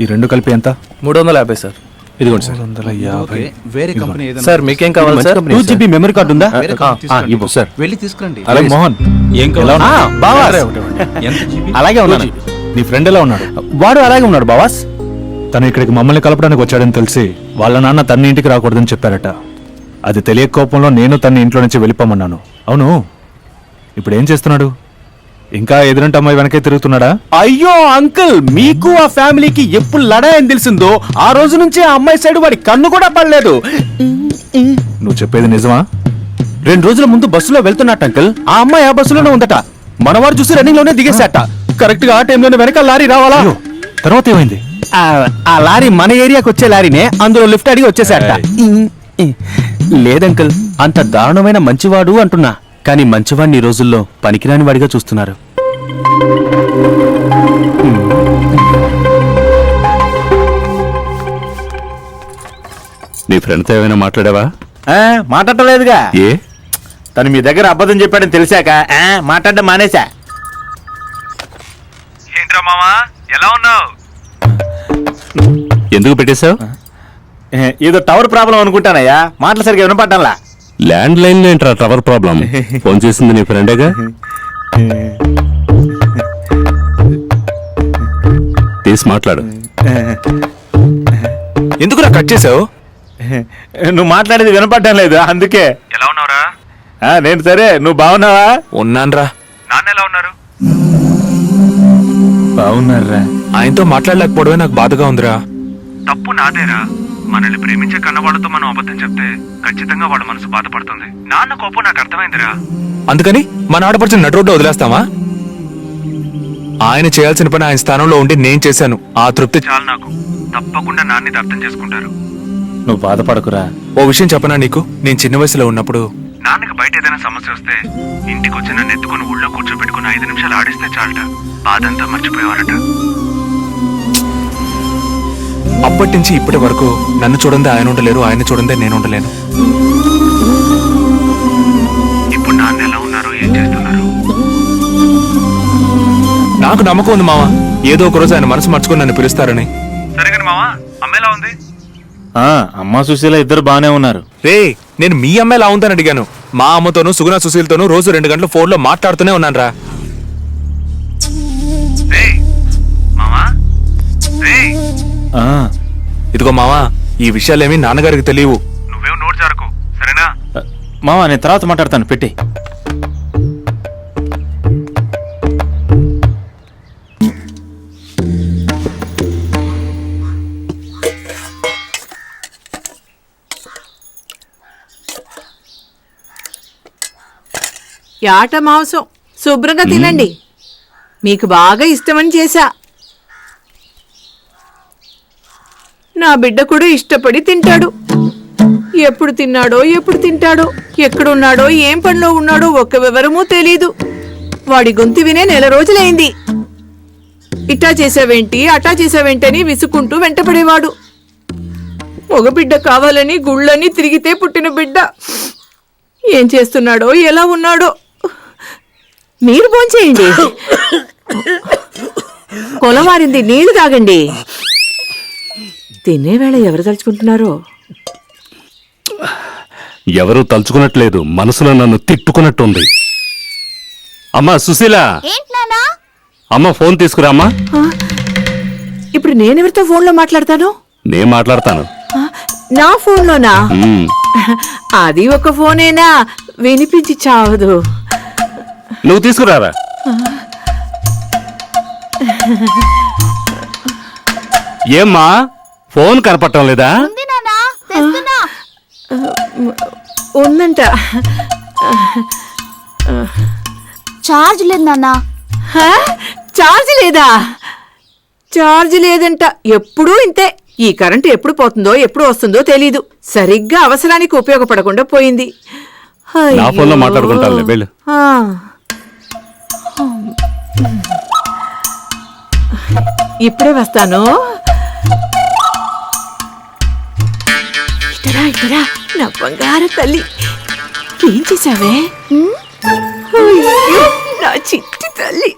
ఈ రెండు కలిపి ఎంత? 350 సార్. ఇదిగోండి సార్. 350. వేరే కంపెనీ ఏదైనా సార్ మీకేం కావాలి సార్? 2GB మెమరీ కార్డు ఉందా? ఇవ్వు సార్. వెళ్ళి తీసుకురండి. అలాగే మోహన్ ఏం కావాలి? బావాస్ ఎంత జీబీ? అలాగే ఉన్నాడు. నీ ఫ్రెండ్ ఎలా ఉన్నాడు? వాడు అలాగే ఉన్నాడు బావాస్. తను ఇక్కడికి మమ్మల్ని కలపడానికి వచ్చాడని తెలిసి వాళ్ళ నాన్న తన ఇంటికి రాకూడదని చెప్పారట. అది తెలియక కోపంలో నేను తన ఇంట్లో నుంచి వెళ్ళిపోమన్నాను. అవును, ఇప్పుడు ఏం చేస్తున్నాడు? ఇంకా ఎదురంటే అమ్మాయి వెనకే తిరుగుతున్నాడా? అయ్యో అంకుల్, మీకు ఆ ఫ్యామిలీకి ఎప్పుడు లడాయని తెలిసిందో ఆ రోజు నుంచి ఆ అమ్మాయి సైడ్ వాడి కన్ను కూడా పడలేదు. నువ్వు చెప్పేది నిజమా? 2 రోజుల ముందు బస్సులో వెళ్తున్నట్టు అంకుల్, ఆ అమ్మాయి ఆ బస్సులోనే ఉందట. మనవారు చూసి రన్నింగ్ లోనే దిగేశాట. కరెక్ట్ గా ఆ టైంలోనే వెనక లారీ రావాలా? తర్వాత ఏమైంది? ఆ లారీ మన ఏరియాకి వచ్చే లారీనే, అందులో లిఫ్ట్ అడిగి వచ్చేసాట. లేదంకుల్, అంత దారుణమైన మంచివాడు అంటున్నా. కానీ మంచివాడిని ఈ రోజుల్లో పనికిరాని వాడిగా చూస్తున్నారు. నీ ఫ్రెండ్తో ఏమైనా మాట్లాడావా? మాట్లాడలేదుగా. ఏ? తను మీ దగ్గర అబద్ధం చెప్పాడని తెలిసాక మాట్లాడడం మానేశా. ఏంట్రా మామా, ఎలా ఉన్నావు? ఎందుకు పెట్టేశావు? ఏదో టవర్ ప్రాబ్లం అనుకుంటానయ్యా, మాటలు సరిగ్గా వినపడ్డంలా. ల్యాండ్ లైన్ లో ఏంట్రా టవర్ ప్రాబ్లం? ఫోన్ చేసింది నీ ఫ్రెండేగా. తీసి మాట్లాడు. ఎందుకురా కట్ చేసావు? నువ్వు మాట్లాడేది వినపడ్డం లేదు, అందుకే. ఎలా ఉన్నావురా? నేను సరే, నువ్వు బాగున్నావా? ఉన్నాన్రా. నాన్న ఎలా ఉన్నారు? బాగున్నారా? ఆయనతో మాట్లాడలేకపోవడమే నాకు బాధగా ఉందిరా. తప్పు నాదేరా. మనల్ని ప్రేమించే కన్నవాళ్ళతో మనం అబద్ధం చెప్తే ఖచ్చితంగా వాళ్ళ మనసు బాధపడుతుంది. నాన్న కోపం నాకు అర్థమైందిరా. అందుకని మన ఆడపడుచుని నడు రోడ్డు వదిలేస్తావా? ఆయన చేయాల్సిన పని ఆయన స్థానంలో ఉండి నేను చేశాను. ఆ తృప్తి చాలు నాకు. తప్పకుండా నాన్నది అర్థం చేసుకుంటారు. నువ్వు బాధపడకురా. ఓ విషయం చెప్పనా నీకు? నేను చిన్న వయసులో ఉన్నప్పుడు నాన్నకి బయట ఏదైనా సమస్య వస్తే ఇంటికి వచ్చి నన్ను ఎత్తుకుని ఊళ్ళో కూర్చోబెట్టుకుని 5 నిమిషాలు ఆడిస్తే చాలట, బాధంతా మర్చిపోయేవారట. అప్పటి నుంచి ఇప్పటి వరకు నన్ను చూడందే ఆయన ఉండలేరు, ఆయన చూడందే నేను ఉండలేను. ఇప్పుడు నాన్న ఎలా ఉన్నారు, ఏం చేస్తున్నారు? నాకు నమ్మకం ఉంది మావా, ఏదో ఒక రోజు ఆయన మనసు మార్చుకొని నన్ను పిలుస్తారని. సరిగా మావా, అమ్మ ఎలా ఉంది? అమ్మా సుశీల ఇద్దరు బానే ఉన్నారు. రే, నేను మీ అమ్మాయి ఎలా ఉందని అడిగాను. మా అమ్మతోనూ సుగుణ సుశీలతోనూ రోజు 2 గంటలు ఫోన్ లో మాట్లాడుతూనే ఉన్నాను రా. మావా, ఇదిగో మావా, ఈ విషయాలేమీ నాన్నగారికి తెలియవు. నువ్వేం నోట్ జారకు, సరేనా? మావా, నేను తర్వాత మాట్లాడతాను, పెట్టి. యాట మాంసం శుభ్రంగా తినండి, మీకు బాగా ఇష్టమని చేశా. నా బిడ్డ కూడా ఇష్టపడి తింటాడు. ఎప్పుడు తిన్నాడో, ఎప్పుడు తింటాడో, ఎక్కడున్నాడో, ఏం పనిలో ఉన్నాడో ఒక్క వివరమూ తెలీదు. వాడి గొంతు వినే 1 రోజులైంది. ఇట్టా చేసావేంటి, అట్టా చేసావేంటని విసుకుంటూ వెంటపడేవాడు. మగబిడ్డ కావాలని గుళ్ళని తిరిగితే పుట్టిన బిడ్డ ఏం చేస్తున్నాడో, ఎలా ఉన్నాడో. మీరు భోంచేయండి, కొలమారింది, నీళ్లు తాగండి. తినేవేళ ఎవరు తలుచుకుంటున్నారో? ఎవరూ తలుచుకున్నట్లేదు, మనసులో నన్ను తిట్టుకున్నట్టుంది. అమ్మా సుశీల, అమ్మ ఫోన్ తీసుకురా అమ్మా. ఇప్పుడు నేనెవరితో ఫోన్లో మాట్లాడతాను? నేను మాట్లాడతాను. నా ఫోన్లోనా? అది ఒక ఫోనేనా, వినిపించి చావదు. నువ్వు తీసుకురారా. ఏమ్మా, ఫోన్ కనపడటం లేదా? ఉందంట. చార్జ్ లేదు నాన్న. చార్జ్ లేదా? చార్జ్ లేదంట. ఎప్పుడూ ఇంతే. ఈ కరెంటు ఎప్పుడు పోతుందో ఎప్పుడు వస్తుందో తెలీదు. సరిగ్గా అవసరానికి ఉపయోగపడకుండా పోయింది. నా ఫోన్లో మాట్లాడుకుంటానులే, వెళ్ళు. ఇప్పుడే వస్తాను. ఇతరా ఇతరా, నా బంగారు తల్లి, ఏం చేసావే? నా చిట్టి తల్లి.